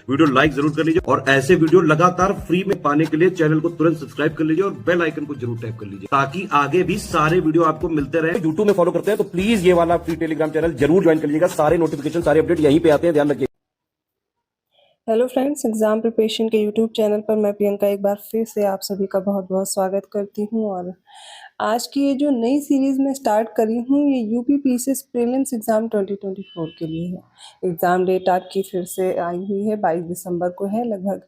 Video like जरूर कर लीजिए और ऐसे वीडियो लगातार फ्री में पाने के लिए चैनल को तुरंत सब्सक्राइब कर लीजिए और बेल आइकन को जरूर टैप कर लीजिए ताकि आगे भी सारे वीडियो आपको मिलते रहे। यूट्यूब में फॉलो करते हैं तो प्लीज ये वाला फ्री टेलीग्राम चैनल जरूर ज्वाइन कर लीजिएगा। सारे नोटिफिकेशन सारे अपडेट यहीं पे आते हैं, ध्यान रखिए। हेलो फ्रेंड्स, एग्ज़ाम प्रिपरेशन के यूट्यूब चैनल पर मैं प्रियंका एक बार फिर से आप सभी का बहुत बहुत स्वागत करती हूं। और आज की ये जो नई सीरीज़ में स्टार्ट करी हूं ये यूपी पीसीएस प्रीलिम्स एग्ज़ाम 2024 के लिए है। एग्ज़ाम डेट आपकी फिर से आई हुई है, 22 दिसंबर को है। लगभग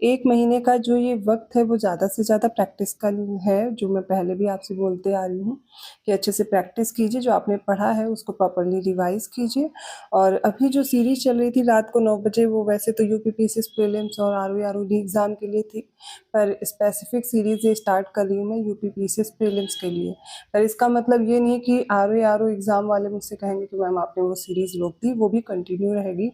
एक महीने का जो ये वक्त है वो ज़्यादा से ज़्यादा प्रैक्टिस का है, जो मैं पहले भी आपसे बोलते आ रही हूँ कि अच्छे से प्रैक्टिस कीजिए, जो आपने पढ़ा है उसको प्रॉपरली रिवाइज़ कीजिए। और अभी जो सीरीज़ चल रही थी रात को 9 बजे वो वैसे तो यूपी पीसीएस प्रीलिम्स और आरओई एग्ज़ाम के लिए थी, पर स्पेसिफिक सीरीज़ ये स्टार्ट कर रही हूँ मैं यूपी पीसीएस प्रीलिम्स के लिए। पर इसका मतलब ये नहीं है कि आरओई एग्ज़ाम वाले मुझसे कहेंगे कि मैम आपने वो सीरीज़ रोक दी, वो भी कंटिन्यू रहेगी।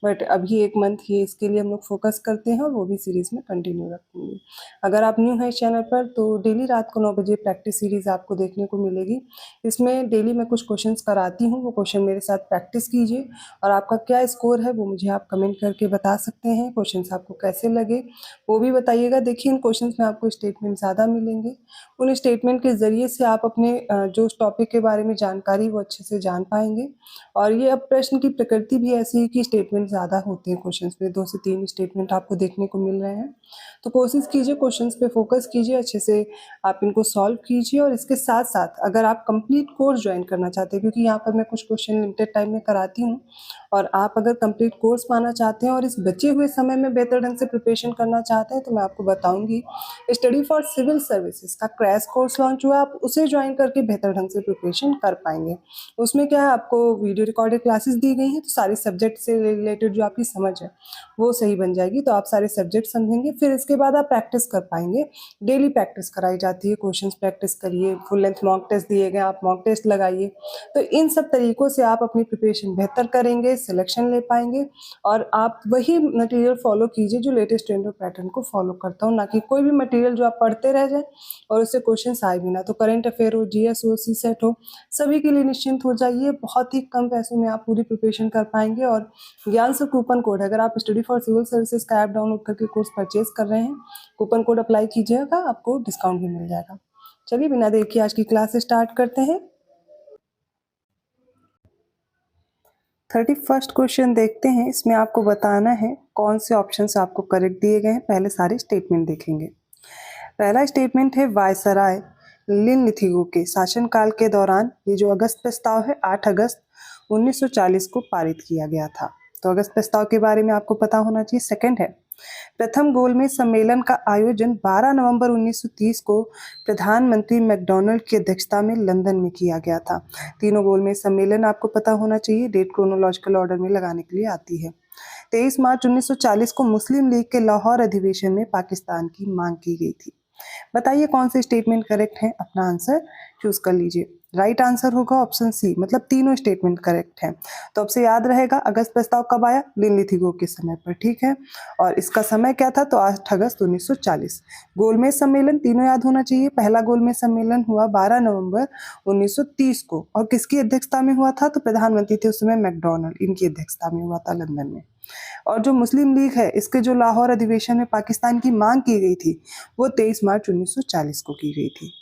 बट अभी एक मंथ ये इसके लिए हम लोग फोकस करते हैं और वो भी सीरीज़ में कंटिन्यू रखूँगी। अगर आप न्यू हैं इस चैनल पर तो डेली रात को 9 बजे प्रैक्टिस सीरीज़ आपको देखने को मिलेगी। इसमें डेली मैं कुछ क्वेश्चंस कराती हूँ, वो क्वेश्चन मेरे साथ प्रैक्टिस कीजिए और आपका क्या स्कोर है वो मुझे आप कमेंट करके बता सकते हैं। क्वेश्चंस आपको कैसे लगे वो भी बताइएगा। देखिए, इन क्वेश्चंस में आपको स्टेटमेंट ज़्यादा मिलेंगे, उन स्टेटमेंट के ज़रिए से आप अपने जो टॉपिक के बारे में जानकारी वो अच्छे से जान पाएंगे। और ये अब प्रश्न की प्रकृति भी ऐसी है कि स्टेटमेंट ज़्यादा होते हैं क्वेश्चंस में, 2 से 3 स्टेटमेंट आपको देखने को मिल रहे हैं। तो कोशिश कीजिए क्वेश्चंस पे फोकस कीजिए, अच्छे से आप इनको सॉल्व कीजिए। और इसके साथ साथ अगर आप कंप्लीट कोर्स ज्वाइन करना चाहते हैं, क्योंकि यहाँ पर मैं कुछ क्वेश्चन लिमिटेड टाइम में कराती हूँ, और आप अगर कंप्लीट कोर्स पाना चाहते हैं और इस बचे हुए समय में बेहतर ढंग से प्रिपरेशन करना चाहते हैं तो मैं आपको बताऊंगी स्टडी फॉर सिविल सर्विसेज का क्रैश कोर्स लॉन्च हुआ, आप उसे ज्वाइन करके बेहतर ढंग से प्रिपरेशन कर पाएंगे। उसमें क्या है, आपको वीडियो रिकॉर्डेड क्लासेस दी गई हैं, तो सारे सब्जेक्ट से रिलेटेड जो आपकी समझ है वो सही बन जाएगी, तो आप सारे सब्जेक्ट समझेंगे। फिर इसके बाद आप प्रैक्टिस कर पाएंगे। डेली प्रैक्टिस कराई जाती है, क्वेश्चंस प्रैक्टिस करिए, फुल लेंथ मॉक टेस्ट दिए गए, आप मॉक टेस्ट लगाइए। तो इन सब तरीकों से आप अपनी प्रिपरेशन बेहतर करेंगे, सिलेक्शन ले पाएंगे। और आप वही मटेरियल फॉलो कीजिए जो लेटेस्ट ट्रेंड और पैटर्न को फॉलो करता हूँ, ना कि कोई भी मटेरियल जो आप पढ़ते रह जाए और उससे क्वेश्चन आए भी ना। तो करंट अफेयर हो, जीएस हो, सीसेट हो, सभी के लिए निश्चिंत हो जाइए। बहुत ही कम पैसों में आप पूरी प्रिपरेशन कर पाएंगे। और ज्ञान से कूपन कोड, अगर आप स्टडी फॉर सिविल सर्विसेज का ऐप डाउनलोड करके कोर्स परचेज कर रहे हैं, कूपन कोड अप्लाई कीजिएगा, आपको डिस्काउंट भी मिल जाएगा। चलिए बिना देर किए आज की क्लास स्टार्ट करते हैं। 31st क्वेश्चन देखते हैं। इसमें आपको बताना है कौन से ऑप्शंस आपको करेक्ट दिए गए हैं। पहले सारे स्टेटमेंट देखेंगे। पहला स्टेटमेंट है, वायसराय लिनलिथिगो के शासनकाल के दौरान ये जो अगस्त प्रस्ताव है 8 अगस्त 1940 को पारित किया गया था। तो अगस्त प्रस्ताव के बारे में आपको पता होना चाहिए। सेकंड है, प्रथम गोलमेज सम्मेलन का आयोजन 12 नवंबर 1930 को प्रधानमंत्री मैकडॉनल्ड की अध्यक्षता में लंदन में किया गया था। तीनों गोलमेज सम्मेलन आपको पता होना चाहिए, डेट क्रोनोलॉजिकल ऑर्डर में लगाने के लिए आती है। 23 मार्च 1940 को मुस्लिम लीग के लाहौर अधिवेशन में पाकिस्तान की मांग की गई थी। बताइए कौन से स्टेटमेंट करेक्ट है, अपना आंसर चूज कर लीजिए। राइट आंसर होगा ऑप्शन सी, मतलब तीनों स्टेटमेंट करेक्ट हैं। तो अब से याद रहेगा अगस्त प्रस्ताव कब आया, लिनलिथिगो के समय पर, ठीक है। और इसका समय क्या था, तो 8 अगस्त 1940। गोलमेज सम्मेलन तीनों याद होना चाहिए। पहला गोलमेज सम्मेलन हुआ 12 नवंबर 1930 को, और किसकी अध्यक्षता में हुआ था, तो प्रधानमंत्री थे उस समय मैकडॉनल्ड, इनकी अध्यक्षता में हुआ था लंदन में। और जो मुस्लिम लीग है इसके जो लाहौर अधिवेशन में पाकिस्तान की मांग की गई थी वो 23 मार्च 1940 को की गई थी।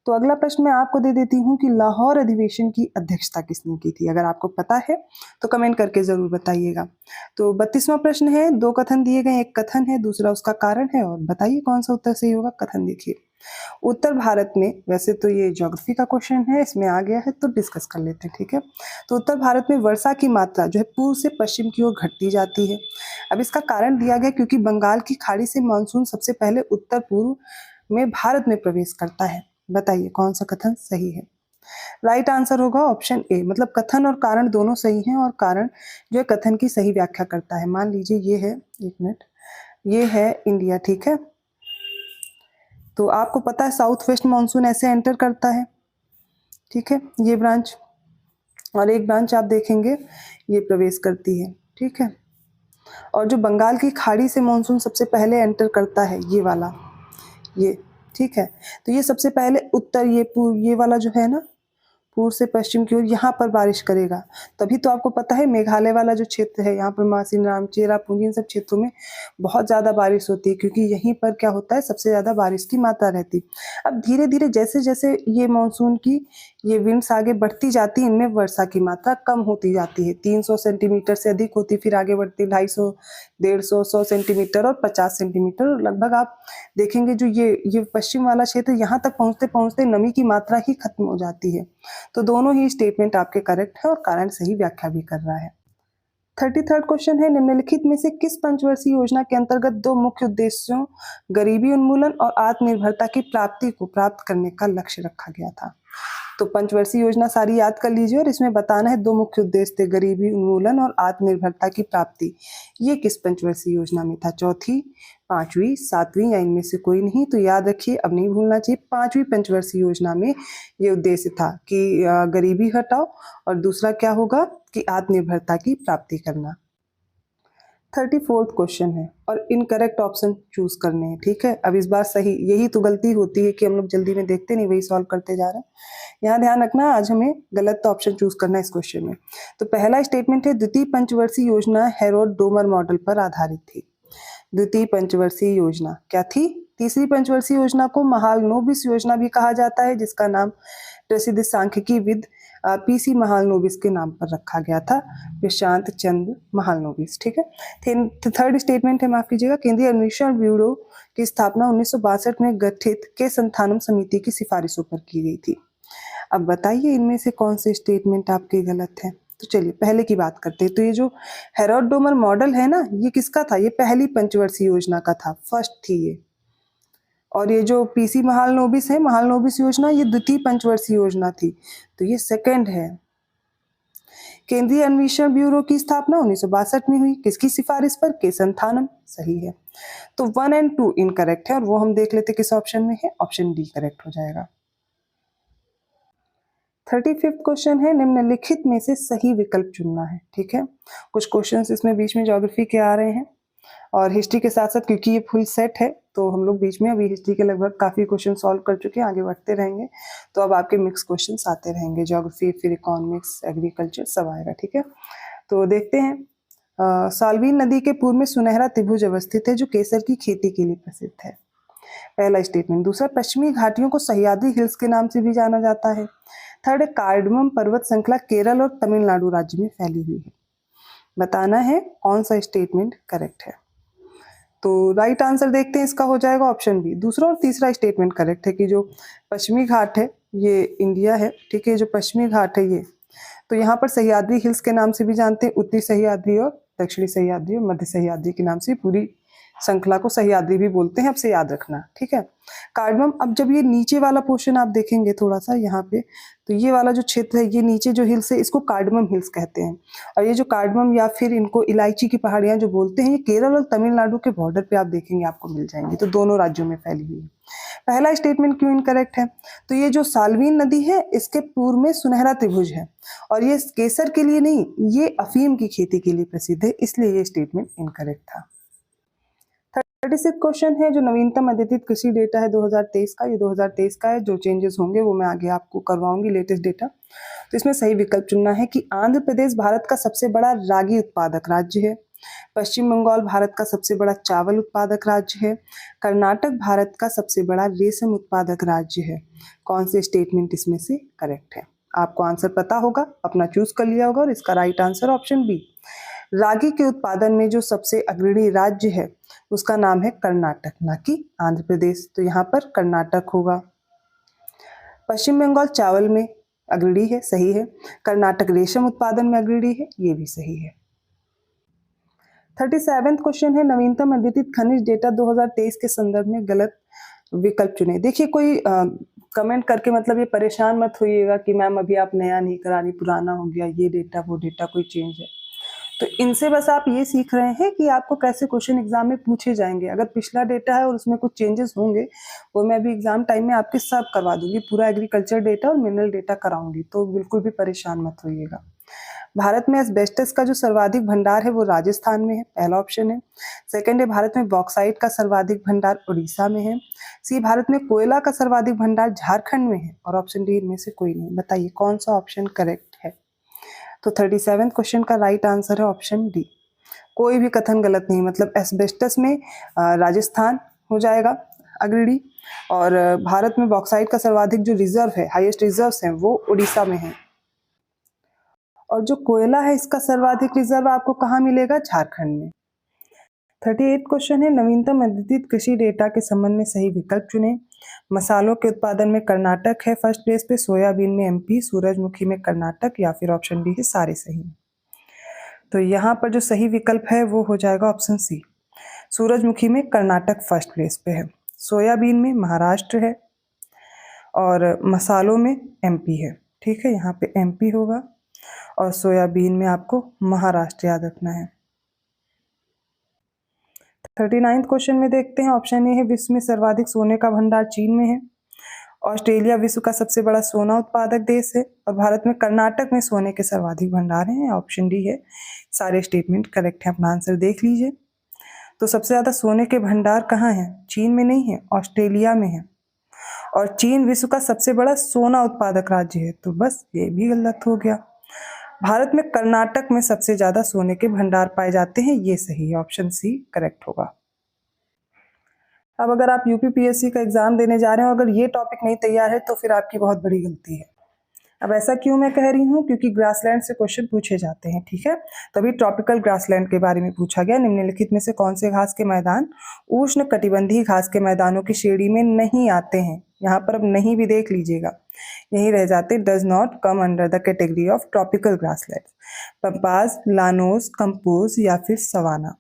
तो अगला प्रश्न मैं आपको दे देती हूँ कि लाहौर अधिवेशन की अध्यक्षता किसने की थी। अगर आपको पता है तो कमेंट करके जरूर बताइएगा। तो 32वां प्रश्न है, 2 कथन दिए गए, एक कथन है दूसरा उसका कारण है, और बताइए कौन सा उत्तर सही होगा। कथन देखिए, उत्तर भारत में, वैसे तो ये ज्योग्राफी का क्वेश्चन है, इसमें आ गया है तो डिस्कस कर लेते हैं, ठीक है। तो उत्तर भारत में वर्षा की मात्रा जो है पूर्व से पश्चिम की ओर घटती जाती है। अब इसका कारण दिया गया क्योंकि बंगाल की खाड़ी से मानसून सबसे पहले उत्तर पूर्व में भारत में प्रवेश करता है। बताइए कौन सा कथन सही है। राइट आंसर होगा ऑप्शन ए, मतलब कथन और कारण दोनों सही हैं, और कारण जो है कथन की सही व्याख्या करता है। मान लीजिए ये है, एक मिनट, ये है इंडिया, ठीक है। तो आपको पता है साउथ वेस्ट मानसून ऐसे एंटर करता है, ठीक है, ये ब्रांच, और एक ब्रांच आप देखेंगे ये प्रवेश करती है, ठीक है। और जो बंगाल की खाड़ी से मानसून सबसे पहले एंटर करता है, ये वाला, ये, ठीक है। तो ये सबसे पहले उत्तर, ये वाला जो है ना पूर्व से पश्चिम की ओर यहाँ पर बारिश करेगा। तभी तो आपको पता है मेघालय वाला जो क्षेत्र है, यहाँ पर मासिनराम, चेरापूंजी, इन सब क्षेत्रों में बहुत ज़्यादा बारिश होती है, क्योंकि यहीं पर क्या होता है, सबसे ज़्यादा बारिश की मात्रा रहती। अब धीरे धीरे जैसे जैसे ये मानसून की ये विंड्स आगे बढ़ती जाती है, इनमें वर्षा की मात्रा कम होती जाती है। 300 सेंटीमीटर से अधिक होती, फिर आगे बढ़ती 250, 150, 100 सेंटीमीटर और 50 सेंटीमीटर। लगभग आप देखेंगे जो ये पश्चिम वाला क्षेत्र, यहाँ तक पहुँचते पहुँचते नमी की मात्रा ही खत्म हो जाती है। तो दोनों ही स्टेटमेंट आपके करेक्ट है और कारण सही व्याख्या भी कर रहा है। 33rd क्वेश्चन है, निम्नलिखित में से किस पंचवर्षीय योजना के अंतर्गत दो मुख्य उद्देश्यों गरीबी उन्मूलन और आत्मनिर्भरता की प्राप्ति को प्राप्त करने का लक्ष्य रखा गया था? तो पंचवर्षीय योजना सारी याद कर लीजिए और इसमें बताना है दो मुख्य उद्देश्य थे, गरीबी उन्मूलन और आत्मनिर्भरता की प्राप्ति। ये किस पंचवर्षीय योजना में था? चौथी, पांचवी, सातवीं या इनमें से कोई नहीं? तो याद रखिए, अब नहीं भूलना चाहिए, पांचवी पंचवर्षीय योजना में ये उद्देश्य था कि गरीबी हटाओ और दूसरा क्या होगा कि आत्मनिर्भरता की प्राप्ति करना। 34th क्वेश्चन है और इनकरेक्ट ऑप्शन चूज करने हैं, ठीक है। अब इस बार सही, यही तो गलती होती है कि हम लोग जल्दी में देखते नहीं, वही सॉल्व करते जा रहे हैं। यहाँ ध्यान रखना, आज हमें गलत ऑप्शन चूज करना है इस क्वेश्चन में। तो पहला स्टेटमेंट है, द्वितीय पंचवर्षीय योजना हेरोड डोमर मॉडल पर आधारित थी। द्वितीय पंचवर्षीय योजना क्या थी? तीसरी पंचवर्षीय योजना को महालनोबिस योजना भी कहा जाता है, जिसका नाम प्रसिद्ध सांख्यिकीविद पीसी महालनोबिस के नाम पर रखा गया था, प्रशांत चंद्र महालनोबिस, ठीक है। थर्ड स्टेटमेंट है, माफ कीजिएगा, केंद्रीय अन्वेषण ब्यूरो की स्थापना 1962 में गठित के संथानम समिति की सिफारिशों पर की गई थी। अब बताइए इनमें से कौन से स्टेटमेंट आपके गलत है? तो चलिए पहले की बात करते हैं। तो ये जो हेरोड डोमर मॉडल है ना, ये किसका था? ये पहली पंचवर्षीय योजना का था, फर्स्ट थी ये। और ये जो पीसी महालनोबिस है, महालनोबिस योजना, ये द्वितीय पंचवर्षीय योजना थी, तो ये सेकंड है। केंद्रीय अन्वेषण ब्यूरो की स्थापना 1962 में हुई, किसकी सिफारिश पर? के संथानम, सही है। तो 1 और 2 इनकरेक्ट है और वो हम देख लेते किस ऑप्शन में है, ऑप्शन डी करेक्ट हो जाएगा। 35th क्वेश्चन है, निम्नलिखित में से सही विकल्प चुनना है, ठीक है। कुछ क्वेश्चंस इसमें बीच में ज्योग्राफी के आ रहे हैं और हिस्ट्री के साथ साथ, क्योंकि ये फुल सेट है तो हम लोग बीच में अभी हिस्ट्री के लगभग काफी क्वेश्चन सॉल्व कर चुके हैं, आगे बढ़ते रहेंगे तो अब आपके मिक्स क्वेश्चंस आते रहेंगे, ज्योग्राफी, फिर इकोनॉमिक्स, एग्रीकल्चर सब आएगा, ठीक है। तो देखते हैं, साल्वीन नदी के पूर्व में सुनहरा त्रिभुज अवस्थित है जो केसर की खेती के लिए प्रसिद्ध है, पहला स्टेटमेंट। दूसरा, पश्चिमी घाटियों को सह्याद्री हिल्स के नाम से भी जाना जाता है। थर्ड, कार्डमम पर्वत श्रृंखला केरल और तमिलनाडु राज्य में फैली हुई है। बताना है कौन सा स्टेटमेंट करेक्ट है। तो राइट आंसर देखते हैं, इसका हो जाएगा ऑप्शन बी। दूसरा और तीसरा स्टेटमेंट करेक्ट है कि जो पश्चिमी घाट है ये इंडिया है, ठीक है। जो पश्चिमी घाट है ये, तो यहाँ पर सह्याद्री हिल्स के नाम से भी जानते हैं, उत्तरी सह्याद्री और दक्षिणी सह्याद्री और मध्य सह्याद्री के नाम से पूरी श्रृंखला को सह्याद्री भी बोलते हैं, अब से याद रखना, ठीक है। कार्डमम, अब जब ये नीचे वाला पोर्शन आप देखेंगे थोड़ा सा यहाँ पे, तो ये वाला जो क्षेत्र है, ये नीचे जो हिल्स है, इसको कार्डमम हिल्स कहते हैं। और ये जो कार्डमम या फिर इनको इलायची की पहाड़ियां जो बोलते हैं, ये केरल और तमिलनाडु के बॉर्डर पे आप देखेंगे आपको मिल जाएंगी, तो दोनों राज्यों में फैली हुई है। पहला स्टेटमेंट क्यों इनकरेक्ट है? तो ये जो साल्वीन नदी है, इसके पूर्व में सुनहरा त्रिभुज है और ये केसर के लिए नहीं, ये अफीम की खेती के लिए प्रसिद्ध है, इसलिए ये स्टेटमेंट इनकरेक्ट था। 36 क्वेश्चन है, जो नवीनतम अद्यतित कृषि डेटा है 2023 का, ये 2023 का है, जो चेंजेस होंगे वो मैं आगे आपको करवाऊंगी लेटेस्ट डेटा। तो इसमें सही विकल्प चुनना है कि आंध्र प्रदेश भारत का सबसे बड़ा रागी उत्पादक राज्य है, पश्चिम बंगाल भारत का सबसे बड़ा चावल उत्पादक राज्य है, कर्नाटक भारत का सबसे बड़ा रेशम उत्पादक राज्य है। कौन से स्टेटमेंट इसमें से करेक्ट है? आपको आंसर पता होगा, अपना चूज कर लिया होगा और इसका राइट आंसर ऑप्शन बी। रागी के उत्पादन में जो सबसे अग्रणी राज्य है उसका नाम है कर्नाटक, ना कि आंध्र प्रदेश, तो यहाँ पर कर्नाटक होगा। पश्चिम बंगाल चावल में अग्रणी है, सही है। कर्नाटक रेशम उत्पादन में अग्रणी है, ये भी सही है। 37th क्वेश्चन है, नवीनतम अद्यतित खनिज डेटा 2023 के संदर्भ में गलत विकल्प चुने। देखिए कोई कमेंट करके मतलब ये परेशान मत होइएगा कि मैम अभी आप नया नहीं करा रही, पुराना हो गया, ये डेटा वो डेटा कोई चेंज है। तो इनसे बस आप ये सीख रहे हैं कि आपको कैसे क्वेश्चन एग्जाम में पूछे जाएंगे। अगर पिछला डेटा है और उसमें कुछ चेंजेस होंगे, वो मैं अभी एग्जाम टाइम में आपके सब करवा दूंगी, पूरा एग्रीकल्चर डेटा और मिनरल डेटा कराऊंगी, तो बिल्कुल भी परेशान मत होइएगा। भारत में एस्बेस्टस का जो सर्वाधिक भंडार है वो राजस्थान में है, पहला ऑप्शन है। सेकंड है, भारत में बॉक्साइट का सर्वाधिक भंडार उड़ीसा में है। सी, भारत में कोयला का सर्वाधिक भंडार झारखंड में है। और ऑप्शन डी इनमें से कोई नहीं। बताइए कौन सा ऑप्शन करेक्ट है। तो 37 क्वेश्चन का राइट आंसर है ऑप्शन डी। कोई भी कथन गलत नहीं, मतलब एस्बेस्टस में राजस्थान हो जाएगा अग्रणी, और भारत में बॉक्साइट का सर्वाधिक जो रिजर्व है, हाईएस्ट रिजर्व्स हैं, वो उड़ीसा में है। और जो कोयला है इसका सर्वाधिक रिजर्व आपको कहाँ मिलेगा, झारखंड में। 38 क्वेश्चन है, नवीनतम अद्यतित कृषि डेटा के संबंध में सही विकल्प चुने। मसालों के उत्पादन में कर्नाटक है फर्स्ट प्लेस पे, सोयाबीन में एमपी, सूरजमुखी में कर्नाटक, या फिर ऑप्शन डी है सारे सही। तो यहाँ पर जो सही विकल्प है वो हो जाएगा ऑप्शन सी, सूरजमुखी में कर्नाटक फर्स्ट प्लेस पे है, सोयाबीन में महाराष्ट्र है, और मसालों में एमपी है। ठीक है, यहाँ पे एमपी होगा और सोयाबीन में आपको महाराष्ट्र याद रखना है। 39 क्वेश्चन में देखते हैं, ऑप्शन ए है, विश्व में सर्वाधिक सोने का भंडार चीन में है। ऑस्ट्रेलिया विश्व का सबसे बड़ा सोना उत्पादक देश है। और भारत में कर्नाटक में सोने के सर्वाधिक भंडार हैं। ऑप्शन डी है, सारे स्टेटमेंट करेक्ट है। अपना आंसर देख लीजिए। तो सबसे ज्यादा सोने के भंडार कहाँ है, चीन में नहीं है, ऑस्ट्रेलिया में है। और चीन विश्व का सबसे बड़ा सोना उत्पादक राज्य है, तो बस ये भी गलत हो गया। भारत में कर्नाटक में सबसे ज्यादा सोने के भंडार पाए जाते हैं, ये सही है, ऑप्शन सी करेक्ट होगा। अब अगर आप यूपीपीएससी का एग्जाम देने जा रहे हो, अगर ये टॉपिक नहीं तैयार है तो फिर आपकी बहुत बड़ी गलती है। अब ऐसा क्यों मैं कह रही हूँ, क्योंकि ग्रासलैंड से क्वेश्चन पूछे जाते हैं। ठीक है, तभी ट्रॉपिकल ग्रासलैंड के बारे में पूछा गया। निम्नलिखित में से कौन से घास के मैदान उष्ण कटिबंधीय घास के मैदानों की श्रेणी में नहीं आते हैं। यहाँ पर अब नहीं भी देख लीजिएगा, यही रह जाते, does not come under the category of tropical grassland. Pampas, Llanos, compose या फिर सवाना।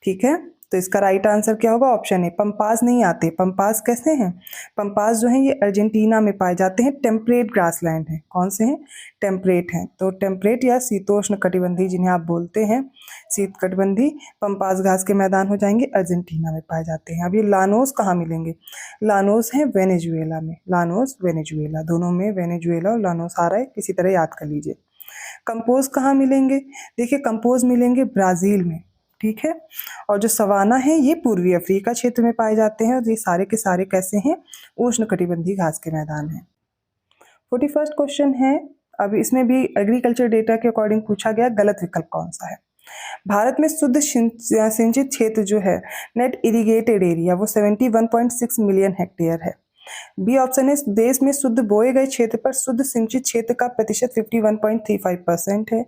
ठीक है, तो इसका राइट आंसर क्या होगा, ऑप्शन ए, पंपास नहीं आते। पंपास कैसे हैं, पंपास जो है ये अर्जेंटीना में पाए जाते हैं, टेम्परेट ग्रासलैंड है। कौन से हैं, टेम्परेट हैं। तो टेम्परेट या शीतोष्ण कटिबंधी जिन्हें आप बोलते हैं, शीत कटिबंधी पंपास घास के मैदान हो जाएंगे, अर्जेंटीना में पाए जाते हैं। अब ये लानोस कहाँ मिलेंगे, लानोस है वेनेजुएला में, लानोस वेनेजुएला, दोनों में वेनेजुएला और लानोस आ रहा है, किसी तरह याद कर लीजिए। कंपोज कहाँ मिलेंगे, देखिए कंपोज मिलेंगे ब्राजील में। ठीक है, और जो सवाना है ये पूर्वी अफ्रीका क्षेत्र में पाए जाते हैं। और ये सारे के सारे कैसे हैं, उष्ण कटिबंधीय घास के मैदान हैं। 41 क्वेश्चन है, अब इसमें भी एग्रीकल्चर डेटा के अकॉर्डिंग पूछा गया, गलत विकल्प कौन सा है। भारत में शुद्ध सिंचित क्षेत्र जो है, नेट इरिगेटेड एरिया, वो 71.6 मिलियन हेक्टेयर है। बी ऑप्शन है, देश में शुद्ध बोए गए क्षेत्र पर शुद्ध सिंचित क्षेत्र का प्रतिशत 51.35% है।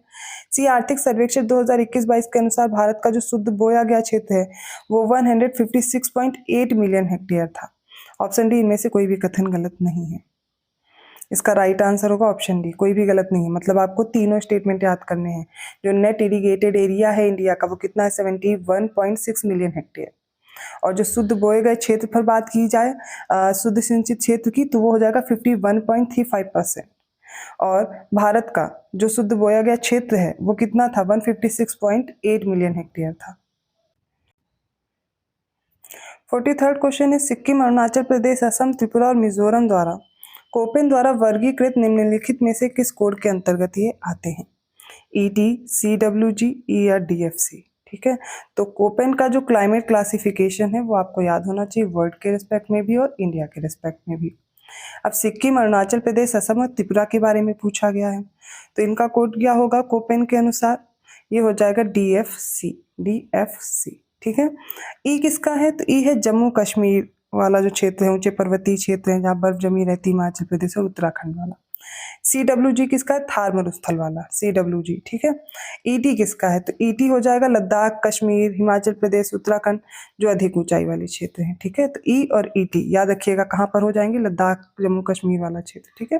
सी, आर्थिक सर्वेक्षण 2021-22 के अनुसार भारत का जो शुद्ध बोया गया क्षेत्र है वो 156.8 मिलियन हेक्टेयर था। ऑप्शन डी इनमें से कोई भी कथन गलत नहीं है। इसका राइट आंसर होगा ऑप्शन डी, कोई भी गलत नहीं है। मतलब आपको तीनों स्टेटमेंट याद करने हैं। जो नेट इरिगेटेड एरिया है इंडिया का वो कितना है, 71.6 मिलियन हेक्टेयर। और जो शुद्ध बोए गए क्षेत्र पर बात की जाए शुद्ध सिंचित क्षेत्र की, तो वो हो जाएगा 51.35%। और भारत का जो शुद्ध बोया गया क्षेत्र है वो कितना था, 156.8 मिलियन हेक्टेयर था। 43rd क्वेश्चन है, सिक्किम, अरुणाचल प्रदेश, असम, त्रिपुरा और मिजोरम द्वारा कोपेन द्वारा वर्गीकृत निम्नलिखित में से किस कोड के अंतर्गत ये आते हैं, ईटी, CWG, ई या DFC। ठीक है, तो कोपेन का जो क्लाइमेट क्लासिफिकेशन है वो आपको याद होना चाहिए, वर्ल्ड के रिस्पेक्ट में भी और इंडिया के रिस्पेक्ट में भी। अब सिक्किम, अरुणाचल प्रदेश, असम और त्रिपुरा के बारे में पूछा गया है, तो इनका कोड क्या होगा कोपेन के अनुसार, ये हो जाएगा DFC। ठीक है, ई किसका है, तो ई है जम्मू कश्मीर वाला जो क्षेत्र है, ऊंचे पर्वतीय क्षेत्र है जहाँ बर्फ जमी रहती है, हिमाचल प्रदेश और उत्तराखंड वाला। CWG किसका है, थार मरुस्थल वाला CWG। ठीक है, ET किसका है, तो ET हो जाएगा लद्दाख, कश्मीर, हिमाचल प्रदेश, उत्तराखंड जो अधिक ऊंचाई वाले क्षेत्र हैं। ठीक है, तो E और ET याद रखिएगा कहाँ पर हो जाएंगे, लद्दाख, जम्मू कश्मीर वाला क्षेत्र। ठीक है,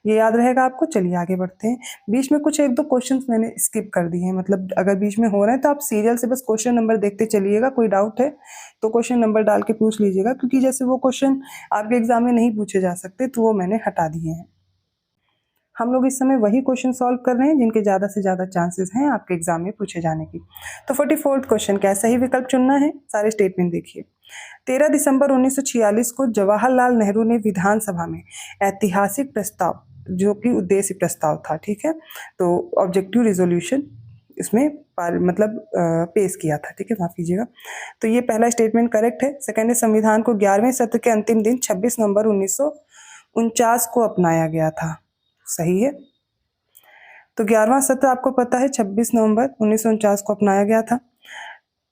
ये याद रहेगा आपको। चलिए आगे बढ़ते हैं। बीच में कुछ 1-2 क्वेश्चन मैंने स्किप कर दिए हैं, मतलब अगर बीच में हो रहे हैं तो आप सीरियल से बस क्वेश्चन नंबर देखते चलिएगा। कोई डाउट है तो क्वेश्चन नंबर डाल के पूछ लीजिएगा, क्योंकि जैसे वो क्वेश्चन आपके एग्जाम में नहीं पूछे जा सकते तो वो मैंने हटा दिए हैं। हम लोग इस समय वही क्वेश्चन सॉल्व कर रहे हैं जिनके ज़्यादा से ज़्यादा चांसेस हैं आपके एग्जाम में पूछे जाने की। तो 44th क्वेश्चन क्या है, सही विकल्प चुनना है। सारे स्टेटमेंट देखिए। 13 दिसंबर 1946 को जवाहरलाल नेहरू ने विधानसभा में ऐतिहासिक प्रस्ताव जो कि उद्देश्य प्रस्ताव था, ठीक है। तो ऑब्जेक्टिव रिजोल्यूशन इसमें पेश किया था, ठीक है, माफ कीजिएगा। तो ये पहला स्टेटमेंट करेक्ट है। सेकंड है, संविधान को 11वें सत्र के अंतिम दिन 26 नवंबर 1949 को अपनाया गया था, सही है। तो 11वां सत्र आपको पता है 26 नवंबर 1949 को अपनाया गया था।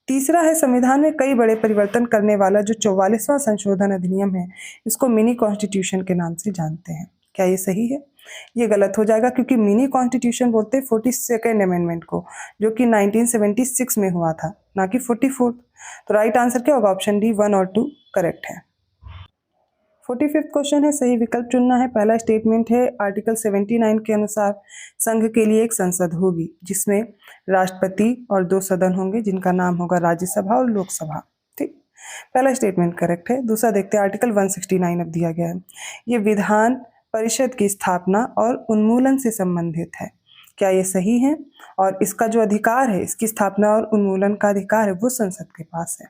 तीसरा है, संविधान में कई बड़े परिवर्तन करने वाला जो 44वां संशोधन अधिनियम है, इसको मिनी कॉन्स्टिट्यूशन के नाम से जानते हैं। क्या ये सही है? ये गलत हो जाएगा, क्योंकि मिनी कॉन्स्टिट्यूशन बोलते हैं 42nd अमेंडमेंट को, जो कि 1976 में हुआ था, ना कि 44th। तो राइट आंसर क्या होगा? ऑप्शन डी 1 और 2 करेक्ट है। 45th क्वेश्चन है, सही विकल्प चुनना है। पहला स्टेटमेंट है, आर्टिकल 79 के अनुसार संघ के लिए एक संसद होगी जिसमें राष्ट्रपति और 2 सदन होंगे जिनका नाम होगा राज्यसभा और लोकसभा, ठीक। पहला स्टेटमेंट करेक्ट है। दूसरा देखते हैं, आर्टिकल 169 अब दिया गया है, ये विधान परिषद की स्थापना और उन्मूलन से संबंधित है। क्या ये सही है? और इसका जो अधिकार है, इसकी स्थापना और उन्मूलन का अधिकार है, वो संसद के पास है।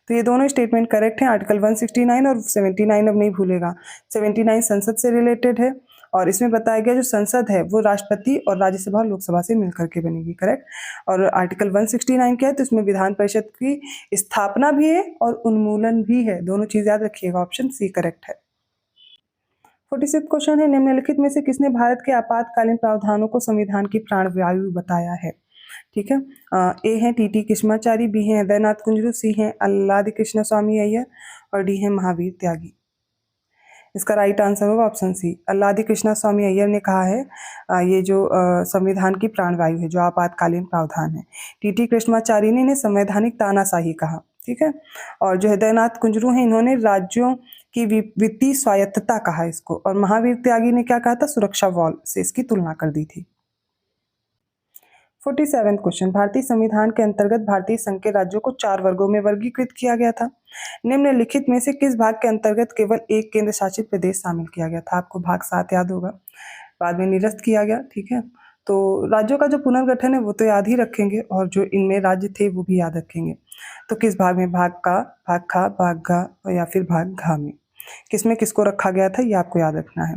तो ये दोनों स्टेटमेंट करेक्ट हैं। आर्टिकल 169 और 79 अब नहीं भूलेगा, 79 संसद से रिलेटेड है और इसमें बताया गया जो संसद है वो राष्ट्रपति और राज्यसभा और लोकसभा से मिलकर के बनेगी, करेक्ट। और आर्टिकल 169 क्या है? तो इसमें विधान परिषद की स्थापना भी है और उन्मूलन भी है, दोनों चीज याद रखिएगा, ऑप्शन सी करेक्ट है। 46 क्वेश्चन है, निम्नलिखित में से किसने भारत के आपातकालीन प्रावधानों को संविधान की प्राणवायु बताया है? ठीक है, ए है टीटी कृष्णाचारी, बी है हृदयनाथ कुंजरू, सी है अल्लादी कृष्ण स्वामी अय्यर और डी है महावीर त्यागी। इसका राइट आंसर होगा ऑप्शन सी, अल्लादी कृष्ण स्वामी अय्यर ने कहा है ये जो संविधान की प्राणवायु है, जो आपातकालीन प्रावधान है। टीटी कृष्णाचारी ने इन्हें संवैधानिक तानाशाही कहा, ठीक है। और जो हृदयनाथ कुंजरू हैं, इन्होंने राज्यों की वित्तीय स्वायत्तता कहा इसको, और महावीर त्यागी ने क्या कहा था? सुरक्षा वॉल से इसकी तुलना कर दी थी। 47 क्वेश्चन, भारतीय संविधान के अंतर्गत भारतीय संघ के राज्यों को 4 वर्गों में वर्गीकृत किया गया था। निम्नलिखित में से किस भाग के अंतर्गत केवल एक केंद्र शासित प्रदेश शामिल किया गया था? आपको भाग 7 याद होगा, बाद में निरस्त किया गया, ठीक है। तो राज्यों का जो पुनर्गठन है वो तो याद ही रखेंगे और जो इनमें राज्य थे वो भी याद रखेंगे। तो किस भाग में? भाग का, भाग खा, भाग घा या फिर भाग घा में किसमें किसको रखा गया था, ये आपको याद रखना है।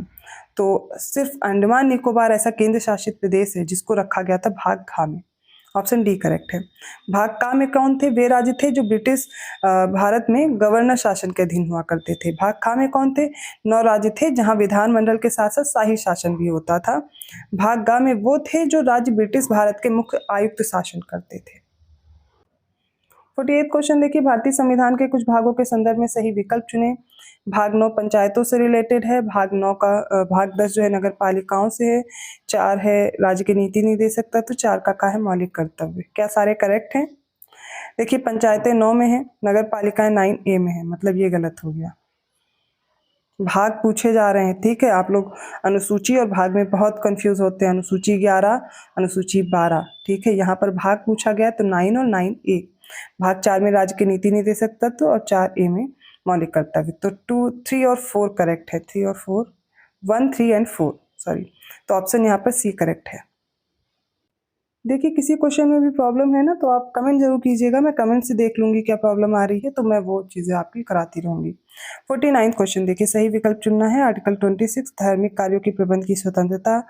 तो सिर्फ अंडमान निकोबार ऐसा केंद्र शासित प्रदेश है जिसको रखा गया था भाग खा में, ऑप्शन डी करेक्ट है। भाग का में कौन थे? वे राज्य थे जो ब्रिटिश भारत में गवर्नर शासन के अधीन हुआ करते थे। भाग खा में कौन थे? 9 राज्य थे जहां विधानमंडल के साथ साथ शाही शासन भी होता था। भाग गा में वो थे जो राज्य ब्रिटिश भारत के मुख्य आयुक्त शासन करते थे। 48 क्वेश्चन देखिए, भारतीय संविधान के कुछ भागों के संदर्भ में सही विकल्प चुने। भाग 9 पंचायतों से रिलेटेड है, भाग 10 जो है नगर पालिकाओं से है, 4 है राज्य की नीति नहीं दे सकता, तो 4 का है मौलिक कर्तव्य। क्या सारे करेक्ट हैं? देखिए, पंचायतें 9 में है, नगर पालिकाएं 9A में है, मतलब ये गलत हो गया। भाग पूछे जा रहे हैं, ठीक है। आप लोग अनुसूची और भाग में बहुत कंफ्यूज होते हैं, अनुसूची 11, अनुसूची 12, ठीक है। यहाँ पर भाग पूछा गया तो 9 और 9A। भाग 4 में राज्य की नीति नहीं दे सकता तो, और 4A में मौलिक कर्तव्य। तो 2, 3 और 4 करेक्ट है, 3 और 4, 1, 3 एंड 4 सॉरी। तो ऑप्शन यहाँ पर सी करेक्ट है। देखिए, किसी क्वेश्चन में भी प्रॉब्लम है ना तो आप कमेंट जरूर कीजिएगा, मैं कमेंट से देख लूंगी क्या प्रॉब्लम आ रही है, तो मैं वो चीज़ें आपकी कराती रहूंगी। 49 क्वेश्चन देखिए, सही विकल्प चुनना है। आर्टिकल 26 धार्मिक कार्यों की प्रबंध की स्वतंत्रता,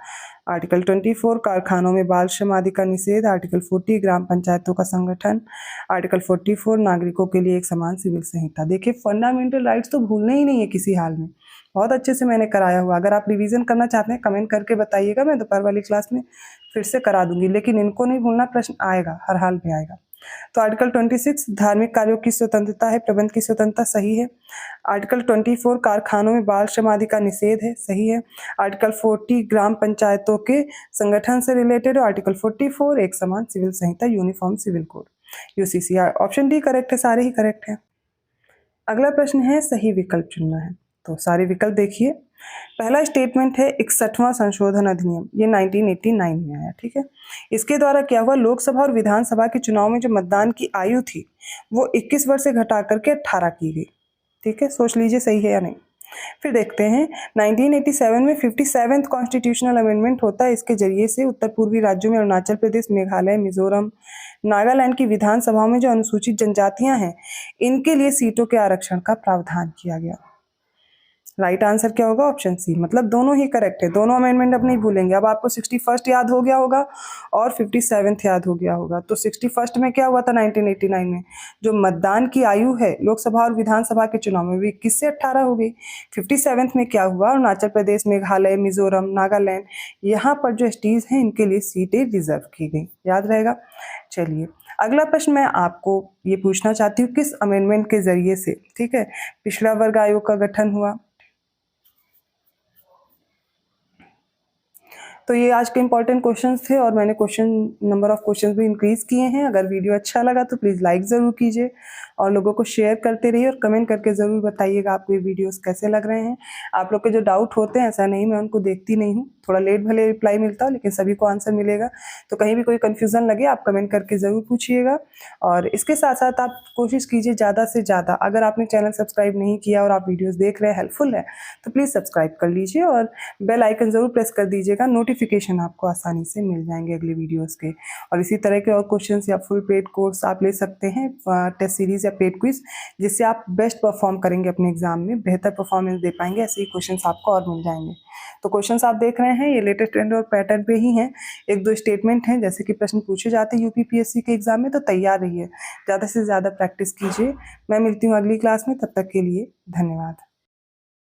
आर्टिकल 24 कारखानों में बाल श्रम आदि का निषेध, आर्टिकल 40 ग्राम पंचायतों का संगठन, आर्टिकल 44 नागरिकों के लिए एक समान सिविल संहिता। देखिए, फंडामेंटल राइट्स तो भूलने ही नहीं है किसी हाल में, बहुत अच्छे से मैंने कराया हुआ। अगर आप रिवीजन करना चाहते हैं कमेंट करके बताइएगा, मैं दोपहर वाली क्लास में फिर से करा दूंगी, लेकिन इनको नहीं भूलना, प्रश्न आएगा, हर हाल में आएगा। तो आर्टिकल 26 धार्मिक कार्यों की स्वतंत्रता है, प्रबंध की स्वतंत्रता, सही है। आर्टिकल 24 कारखानों में बाल श्रम आदि का निषेध है, सही है। आर्टिकल 40 ग्राम पंचायतों के संगठन से रिलेटेड, आर्टिकल 44 एक समान सिविल संहिता, uniform civil code, UCC. Option D correct है, सारे ही करेक्ट है। अगला प्रश्न है, सही विकल्प चुनना है। तो सारे विकल्प देखिए। पहला स्टेटमेंट है 61वां संशोधन अधिनियम, ये 1989 में आया, ठीक है। इसके द्वारा क्या हुआ? लोकसभा और विधानसभा के चुनाव में जो मतदान की आयु थी वो 21 वर्ष से घटा करके 18 की गई, ठीक है। सोच लीजिए सही है या नहीं। फिर देखते हैं 1987 में 57th कॉन्स्टिट्यूशनल अमेंडमेंट होता है। इसके जरिए से उत्तर पूर्वी राज्यों में अरुणाचल प्रदेश, मेघालय, मिजोरम, नागालैंड की विधानसभाओं में जो अनुसूचित जनजातियां हैं इनके लिए सीटों के आरक्षण का प्रावधान किया गया। राइट आंसर क्या होगा? ऑप्शन सी, मतलब दोनों ही करेक्ट है, दोनों अमेंडमेंट अब नहीं भूलेंगे। अब आपको 61st याद हो गया होगा और 57th याद हो गया होगा। तो 61st में क्या हुआ था 1989 में? जो मतदान की आयु है लोकसभा और विधानसभा के चुनाव में, वो 21 से 18 हो गई। 57th में क्या हुआ? अरुणाचल प्रदेश, मेघालय, मिजोरम, नागालैंड, यहाँ पर जो स्टेट्स हैं इनके लिए सीटें रिजर्व की गई। याद रहेगा। चलिए अगला प्रश्न मैं आपको ये पूछना चाहती हूँ, किस अमेंडमेंट के जरिए से, ठीक है, पिछड़ा वर्ग आयोग का गठन हुआ? तो ये आज के इंपॉर्टेंट क्वेश्चंस थे और मैंने नंबर ऑफ क्वेश्चंस भी इंक्रीज किए हैं। अगर वीडियो अच्छा लगा तो प्लीज़ लाइक ज़रूर कीजिए और लोगों को शेयर करते रहिए और कमेंट करके ज़रूर बताइएगा आपको ये वीडियोस कैसे लग रहे हैं। आप लोग के जो डाउट होते हैं, ऐसा नहीं मैं उनको देखती नहीं हूँ, थोड़ा लेट भले रिप्लाई मिलता है लेकिन सभी को आंसर मिलेगा। तो कहीं भी कोई कन्फ्यूज़न लगे आप कमेंट करके ज़रूर पूछिएगा। और इसके साथ साथ आप कोशिश कीजिए ज़्यादा से ज़्यादा, अगर आपने चैनल सब्सक्राइब नहीं किया और आप वीडियोज़ देख रहे हैं, हेल्पफुल है, तो प्लीज़ सब्सक्राइब कर लीजिए और बेल आइकन ज़रूर प्रेस कर दीजिएगा। नोटिफिकेशन आपको आसानी से मिल जाएंगे अगले वीडियोस के। और इसी तरह के और क्वेश्चंस या फुल पेड कोर्स आप ले सकते हैं, टेस्ट सीरीज या पेड क्विज, जिससे आप बेस्ट परफॉर्म करेंगे अपने एग्जाम में, बेहतर परफॉर्मेंस दे पाएंगे। ऐसे ही क्वेश्चंस आपको और मिल जाएंगे। तो क्वेश्चंस आप देख रहे हैं ये लेटेस्ट ट्रेंड और पैटर्न पे ही हैं। एक दो स्टेटमेंट हैं, जैसे कि प्रश्न पूछे जाते हैं यूपीपीएससी के एग्जाम में, तो तैयार रहिए, ज़्यादा से ज़्यादा प्रैक्टिस कीजिए। मैं मिलती हूँ अगली क्लास में, तब तक के लिए धन्यवाद।